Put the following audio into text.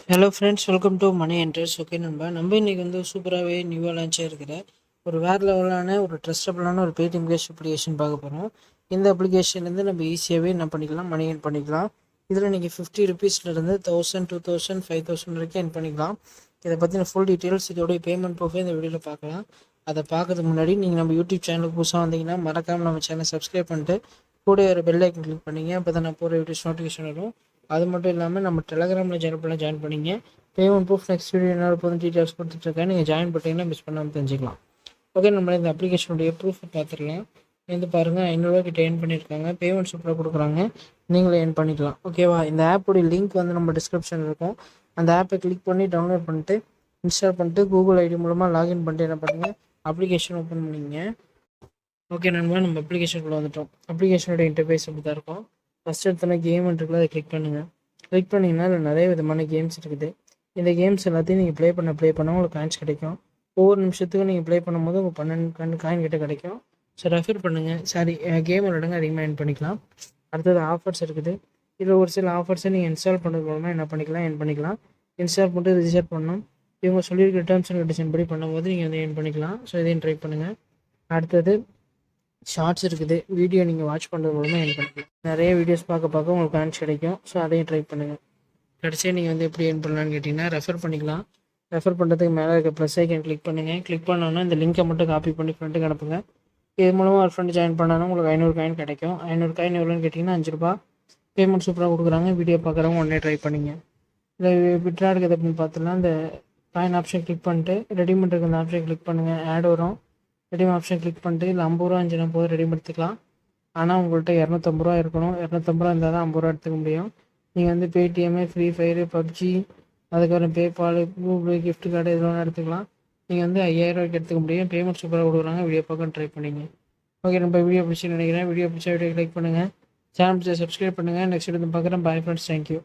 Hello friends, welcome to மணி என்டர்ஸ். Okay நம்ம இன்றைக்கி வந்து சூப்பராகவே நியூவாக லான்ச்சாக இருக்கிற ஒரு வேறு லெவலான ஒரு ட்ரஸ்டபுளான ஒரு பேடிஎம் கேஷ் அப்ளிகேஷன் பார்க்க போகிறோம். இந்த அப்ளிகேஷன்லேருந்து நம்ம ஈஸியாகவே என்ன பண்ணிக்கலாம், மணி எர்ன் பண்ணிக்கலாம். இதில் நீங்கள் 50 ருபீஸ்லேருந்து 1000, 2000, 5000 வரைக்கும் எர்ன் பண்ணிக்கலாம். இதை பற்றின ஃபுல் டீட்டெயில்ஸ், இதோடைய பேமெண்ட் ப்ரூஃபே இந்த வீடியோவில் பார்க்கலாம். அதை பார்க்கறதுக்கு முன்னாடி நீங்கள் நம்ம யூடியூப் சேனலுக்கு புதுசாக வந்தீங்கன்னா மறக்காமல் நம்ம சேனலை சப்ஸ்கிரைப் பண்ணிட்டு கூட ஒரு பெல் ஐக்கன் கிளிக் பண்ணிங்க. அப்போ தான் நான் போகிற வீடியோஸ் நோட்டிஃபிகேஷன் வரும். அது மட்டும் இல்லாமல் நம்ம டெலகிராமில் ஜாயின் பண்ணிங்க. பேமெண்ட் ப்ரூஃப் நெக்ஸ்ட் வீடியோ என்ன போதும் டீட்டெயில்ஸ் கொடுத்துட்ருக்கேன். நீங்கள் ஜாயின் பண்ணிட்டீங்கன்னா மிஸ் பண்ணாமல் தெரிஞ்சுக்கலாம். ஓகே, நம்ம இந்த அப்ளிகேஷனுடைய ப்ரூஃப் பார்த்துடலாம். வந்து பாருங்கள், 500 கிட்ட ஏர்ன் பண்ணியிருக்காங்க. பேமெண்ட் சூப்பராக கொடுக்குறாங்க, நீங்களே ஏர்ன் பண்ணிக்கலாம். ஓகேவா? இந்த ஆப்போடைய லிங்க் வந்து நம்ம டிஸ்கிரிப்ஷனில் இருக்கும். அந்த ஆப்பை கிளிக் பண்ணி டவுன்லோட் பண்ணிட்டு இன்ஸ்டால் பண்ணிட்டு கூகுள் ஐடி மூலமாக லாகின் பண்ணிட்டு என்ன பண்ணுங்கள், அப்ளிகேஷன் ஓப்பன் பண்ணிங்க. ஓகே நம்ம அப்ளிகேஷனுக்குள்ளே வந்துட்டோம். அப்ளிகேஷனோட இன்டர்ஃபேஸ் அப்படி தான் இருக்கும். ஃபஸ்ட் எடுத்தோன்னா கேம் இருக்குல்ல, அதை கிளிக் பண்ணுங்கள். கிளிக் பண்ணிங்கன்னா அதில் நிறைய விதமான கேம்ஸ் இருக்குது. இந்த கேம்ஸ் எல்லாத்தையும் நீங்கள் ப்ளே பண்ண உங்களுக்கு காயின்ஸ் கிடைக்கும். ஒவ்வொரு நிமிஷத்துக்கும் நீங்கள் ப்ளே பண்ணும்போது உங்கள் 12 காயின் கிட்ட கிடைக்கும். ஸோ ரெஃபர் பண்ணுங்கள். கேம் விளையாடுங்க, அதிகமாக ஏர்ன் பண்ணிக்கலாம். அடுத்தது ஆஃபர்ஸ் இருக்குது. இதில் ஒரு சில ஆஃபர்ஸை நீங்கள் இன்ஸ்டால் பண்ணுறது மூலமாக என்ன பண்ணிக்கலாம், ஏர்ன் பண்ணிக்கலாம். இன்ஸ்டால் பண்ணிட்டு ரிஜிஸ்டர் பண்ணணும். இவங்க சொல்லியிருக்க டேர்ம்ஸ் அண்ட் கண்டிஷன் படி பண்ணும்போது நீங்கள் வந்து ஏர்ன் பண்ணிக்கலாம். ஸோ இதையும் ட்ரை பண்ணுங்கள். அடுத்தது ஷார்ட்ஸ் இருக்குது. வீடியோ நீங்கள் வாட்ச் பண்ணுறது மூலமாக ஏர்ன் பண்ணிக்கலாம். நிறைய வீடியோஸ் பார்க்க உங்களுக்கு காயின்ஸ் கிடைக்கும். ஸோ அதையும் ட்ரை பண்ணுங்கள். கடைசியாக நீங்கள் வந்து எப்படி ஏர்ன் பண்ணலான்னு கேட்டிங்கன்னா, ரெஃபர் பண்ணிக்கலாம். ரெஃபர் பண்ணுறதுக்கு மேலே இருக்க ப்ளஸ் ஐக்கன் கிளிக் பண்ணுங்கள். கிளிக் பண்ணோன்னா இந்த லிங்க்கை மட்டும் காப்பி பண்ணி ஃப்ரெண்டுக்கு அனுப்புங்க. இது மூலமாக ஒரு ஃப்ரெண்டு ஜாயின் பண்ணாலும் உங்களுக்கு 500 காயின் கிடைக்கும். 500 காயின் எவ்வளோன்னு கேட்டிங்கன்னா 5 ரூபா. பேமெண்ட் சூப்பராக கொடுக்குறாங்க. வீடியோ பார்க்குறவங்க உடனே ட்ரை பண்ணிங்க. இதில் விட்ரா எடுக்கிறது அப்படின்னு பார்த்துலாம் இந்த காயின் ஆப்ஷன் கிளிக் பண்ணிட்டு ரெடிமேட் இருக்க அந்த ஆப்ஷன் கிளிக் பண்ணுங்கள். ஆட் வரும். ரெடிம் ஆப்ஷன் கிளிக் பண்ணிட்டு இல்லை 50 ரூபா இருந்துச்சுன்னா போதும், ரெடிம் எடுத்துக்கலாம். ஆனால் உங்கள்கிட்ட 250 ரூபா இருக்கணும். 250 ரூபா இருந்தால் தான் 50 ரூபா எடுத்துக்க முடியும். நீங்கள் வந்து பேடிஎம்மு, ஃப்ரீ ஃபயரு, பப்ஜி, அதுக்கப்புறம் பேபால், கூகுள் கிஃப்ட் கார்டு இதெல்லாம் எடுத்துக்கலாம். நீங்கள் வந்து 5000 ரூபாய்க்கு எடுத்துக்க முடியும். பேமெண்ட் சூப்பராக கொடுக்குறாங்க. வீடியோ பார்க்க ட்ரை பண்ணிங்க. ஓகே, நம்ம வீடியோ பிடிச்சி நினைக்கிறேன். வீடியோ பிடிச்சா வீடியோ லைக் பண்ணுங்கள். சேனல் பிடிச்சா சப்ஸ்கிரைப் பண்ணுங்கள். நெக்ஸ்ட் வீடியோ பார்க்குறேன். Bye friends, thank you.